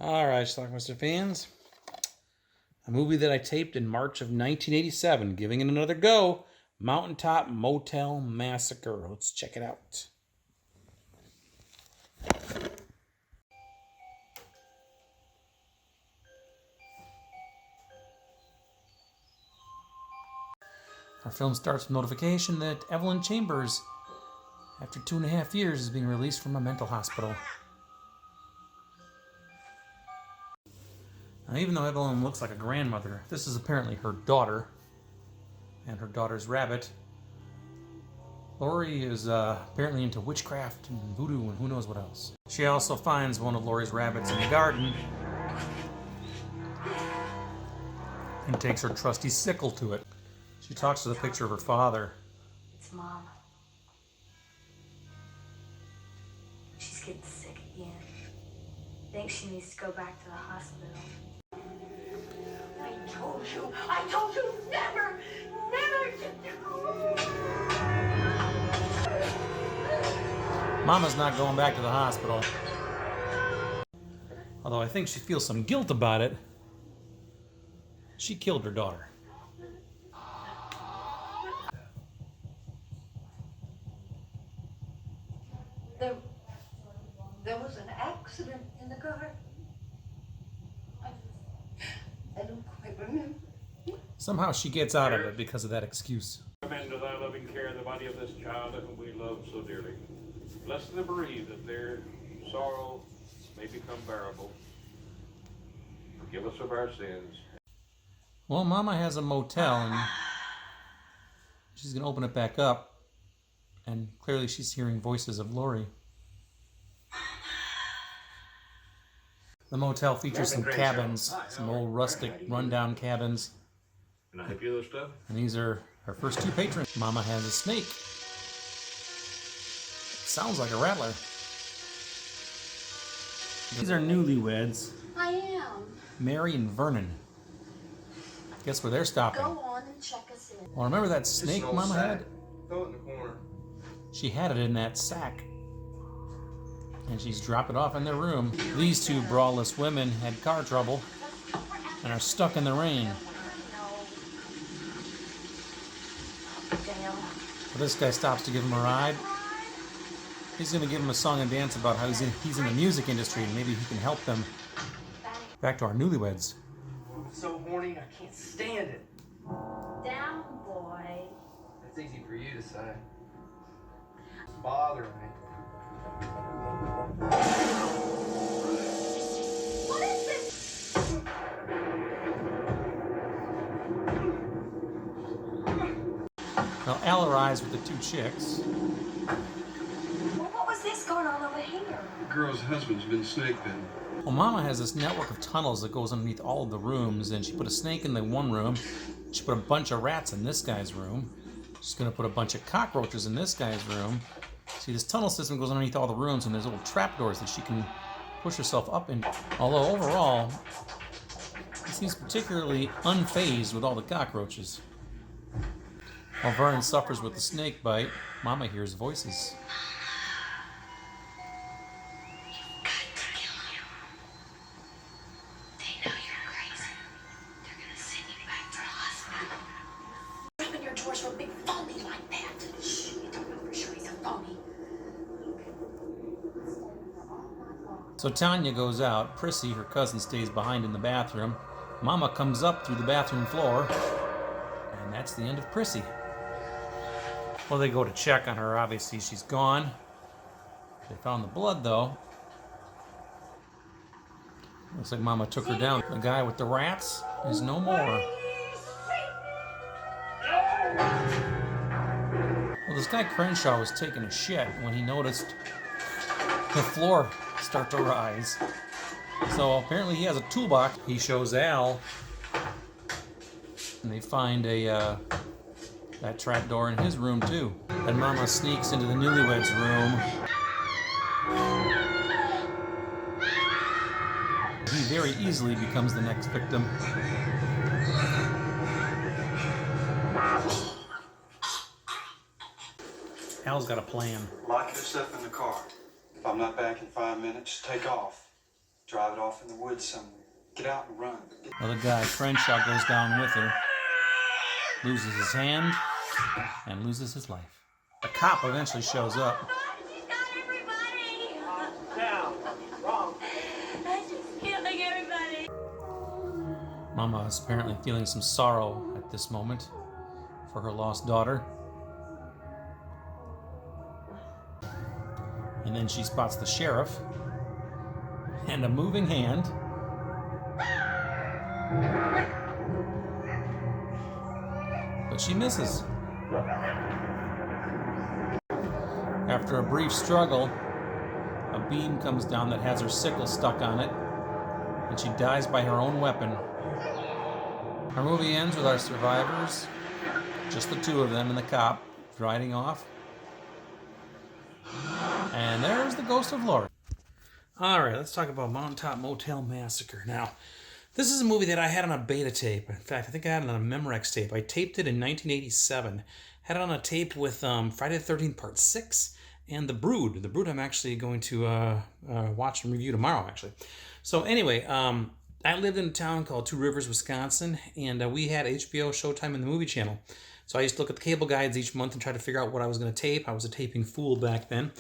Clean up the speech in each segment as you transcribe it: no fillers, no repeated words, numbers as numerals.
All right, Schlockmeister fans. A movie that I taped in March of 1987, giving it another go. Mountaintop Motel Massacre. Let's check it out. Our film starts with notification that Evelyn Chambers, after 2.5 years, is being released from a mental hospital. Now, even though Evelyn looks like a grandmother, this is apparently her daughter and her daughter's rabbit. Lori is apparently into witchcraft and voodoo and who knows what else. She also finds one of Lori's rabbits in the garden and takes her trusty sickle to it. She talks to the picture of her father. It's Mom. She's getting sick again. Thinks she needs to go back to the hospital. I told you never to do. Mama's not going back to the hospital. Although I think she feels some guilt about it. She killed her daughter. There was an accident in the garden. I don't quite remember. Somehow she gets out of it because of that excuse. Come into thy loving care in the body of this child whom we love so dearly. Bless the bereaved that their sorrow may become bearable. Forgive us of our sins. Well, Mama has a motel and she's going to open it back up. And clearly she's hearing voices of Lori. The motel features some cabins, some old rustic rundown cabins. Can I help you with stuff? And these are her first two patrons. Mama has a snake. Sounds like a rattler. These are newlyweds. I am. Mary and Vernon. Guess where they're stopping? Go on and check us in. Well, remember that snake Mama had? Throw it in the corner. She had it in that sack. And she's dropped it off in their room. These two braless women had car trouble and are stuck in the rain. Damn. Well, this guy stops to give him a ride. He's going to give him a song and dance about how he's in the music industry and maybe he can help them. Back to our newlyweds. I'm so horny, I can't stand it. Down, boy. That's easy for you to say. It's bothering me. What is this? Now, Al arrives with the two chicks. Well, what was this going on over here? The girl's husband's been snake bitten. Well, Mama has this network of tunnels that goes underneath all of the rooms, and she put a snake in the one room. She put a bunch of rats in this guy's room. She's going to put a bunch of cockroaches in this guy's room. See, this tunnel system goes underneath all the rooms, and there's little trapdoors that she can push herself up in. Although, overall, he seems particularly unfazed with all the cockroaches. While Vernon suffers with the snake bite, Mama hears voices. So Tanya goes out. Prissy, her cousin, stays behind in the bathroom. Mama comes up through the bathroom floor. And that's the end of Prissy. Well, they go to check on her. Obviously, she's gone. They found the blood, though. Looks like Mama took her down. The guy with the rats is no more. Well, this guy Crenshaw was taking a shit when he noticed the floor start to rise. So apparently he has a toolbox. He shows Al, and they find that trap door in his room too. And Mama sneaks into the newlyweds room. He very easily becomes the next victim. Al's got a plan. Lock your stuff in the car. If I'm not back in 5 minutes, take off. Drive it off in the woods somewhere. Get out and run. Well, the guy, Crenshaw, goes down with her, loses his hand, and loses his life. The cop eventually shows up. She's got everybody! Down. Wrong. She's killing everybody! Mama is apparently feeling some sorrow at this moment for her lost daughter. And then she spots the sheriff and a moving hand. But she misses. After a brief struggle, a beam comes down that has her sickle stuck on it, and she dies by her own weapon. Our movie ends with our survivors, just the two of them and the cop, riding off. And there's the ghost of Laurie. All right, let's talk about Mountaintop Motel Massacre. Now, this is a movie that I had on a beta tape. In fact, I think I had it on a Memorex tape. I taped it in 1987. Had it on a tape with Friday the 13th Part 6 and The Brood. The Brood I'm actually going to watch and review tomorrow, actually. So anyway, I lived in a town called Two Rivers, Wisconsin, and we had HBO, Showtime, and the Movie Channel. So I used to look at the cable guides each month and try to figure out what I was going to tape. I was a taping fool back then.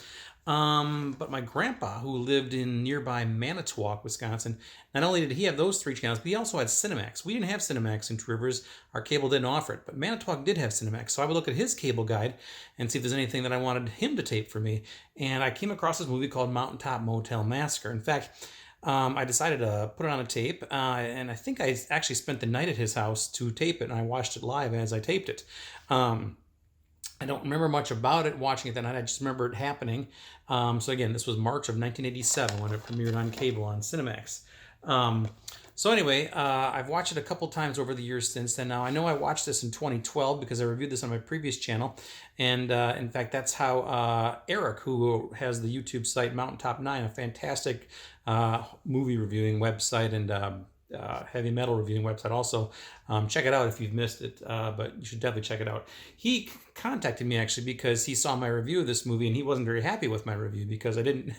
But my grandpa, who lived in nearby Manitowoc, Wisconsin, not only did he have those three channels, but he also had Cinemax. We didn't have Cinemax in Two Rivers. Our cable didn't offer it, but Manitowoc did have Cinemax. So I would look at his cable guide and see if there's anything that I wanted him to tape for me. And I came across this movie called Mountaintop Motel Massacre. In fact, I decided to put it on a tape, and I think I actually spent the night at his house to tape it, and I watched it live as I taped it. I don't remember much about it watching it that night. I just remember it happening. So again, this was March of 1987 when it premiered on cable on Cinemax. So anyway, I've watched it a couple times over the years since then. Now, I know I watched this in 2012 because I reviewed this on my previous channel. And in fact, that's how Eric, who has the YouTube site Mountaintop 9, a fantastic movie reviewing website and heavy metal reviewing website also. Check it out if you've missed it, but you should definitely check it out. He contacted me actually because he saw my review of this movie and he wasn't very happy with my review because I did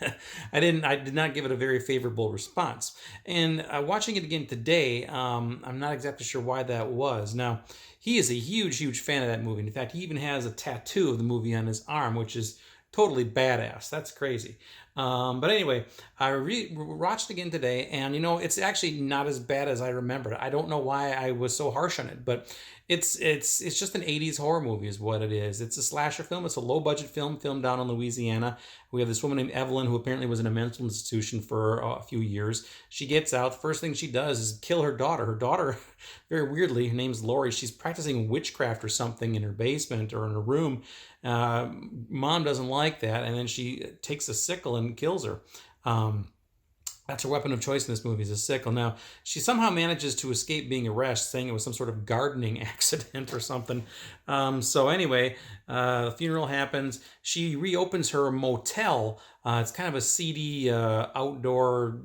not give it a very favorable response. And watching it again today, I'm not exactly sure why that was. Now, he is a huge fan of that movie. In fact, he even has a tattoo of the movie on his arm, which is totally badass. That's crazy. But anyway, I watched it again today, and you know, it's actually not as bad as I remembered. I don't know why I was so harsh on it, but it's just an 80s horror movie is what it is. It's a slasher film. It's a low budget film filmed down in Louisiana. We have this woman named Evelyn who apparently was in a mental institution for a few years. She gets out. The first thing she does is kill her daughter. Her daughter, very weirdly, her name's Laurie. She's practicing witchcraft or something in her basement or in her room. Mom doesn't like that, and then she takes a sickle and kills her. That's her weapon of choice in this movie, is a sickle. Now, she somehow manages to escape being arrested, saying it was some sort of gardening accident or something. So anyway, the funeral happens. She reopens her motel. It's kind of a seedy, outdoor,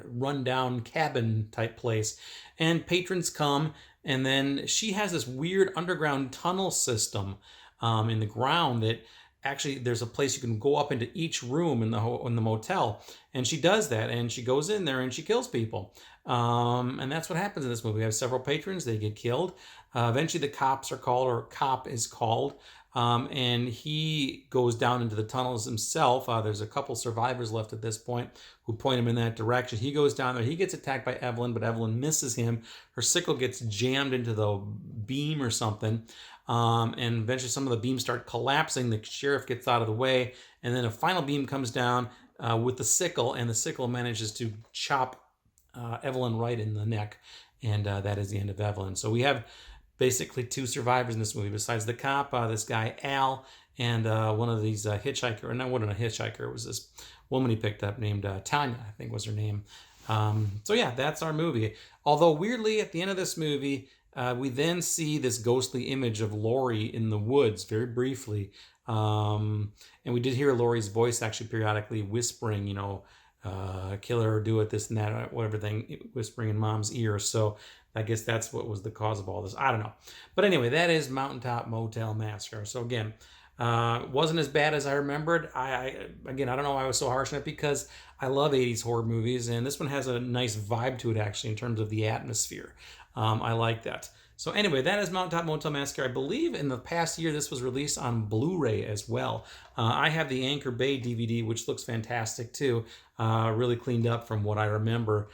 rundown cabin type place. And patrons come, and then she has this weird underground tunnel system in the ground that actually there's a place you can go up into each room in the motel, and she does that, and she goes in there and she kills people, and that's what happens in this movie. We have several patrons, they get killed. Eventually the cops are called, or a cop is called, and he goes down into the tunnels himself. There's a couple survivors left at this point who point him in that direction. He goes down there, he gets attacked by Evelyn, but Evelyn misses him. Her sickle gets jammed into the beam or something. And eventually some of the beams start collapsing. The sheriff gets out of the way, and then a final beam comes down with the sickle, and the sickle manages to chop Evelyn right in the neck, and that is the end of Evelyn. So we have basically two survivors in this movie besides the cop, this guy Al, and one of these hitchhiker, or not one of a hitchhiker, it was this woman he picked up named Tanya, I think was her name. So yeah, that's our movie. Although weirdly, at the end of this movie, we then see this ghostly image of Laurie in the woods very briefly. And we did hear Laurie's voice actually periodically whispering, you know, kill her, do it, this and that, whatever thing, whispering in Mom's ear. So I guess that's what was the cause of all this. I don't know. But anyway, that is Mountaintop Motel Massacre. So again, Wasn't as bad as I remembered. Again, I don't know why I was so harsh on it, because I love 80s horror movies, and this one has a nice vibe to it, actually, in terms of the atmosphere. I like that. So anyway, that is Mountaintop Motel Massacre. I believe in the past year this was released on Blu-ray as well. I have the Anchor Bay DVD, which looks fantastic too. Really cleaned up from what I remember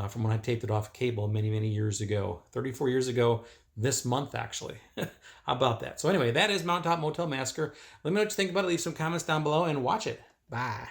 from when I taped it off cable many, many years ago. 34 years ago this month, actually. How about that? So anyway, that is Mountaintop Motel Massacre. Let me know what you think about it. Leave some comments down below and watch it. Bye.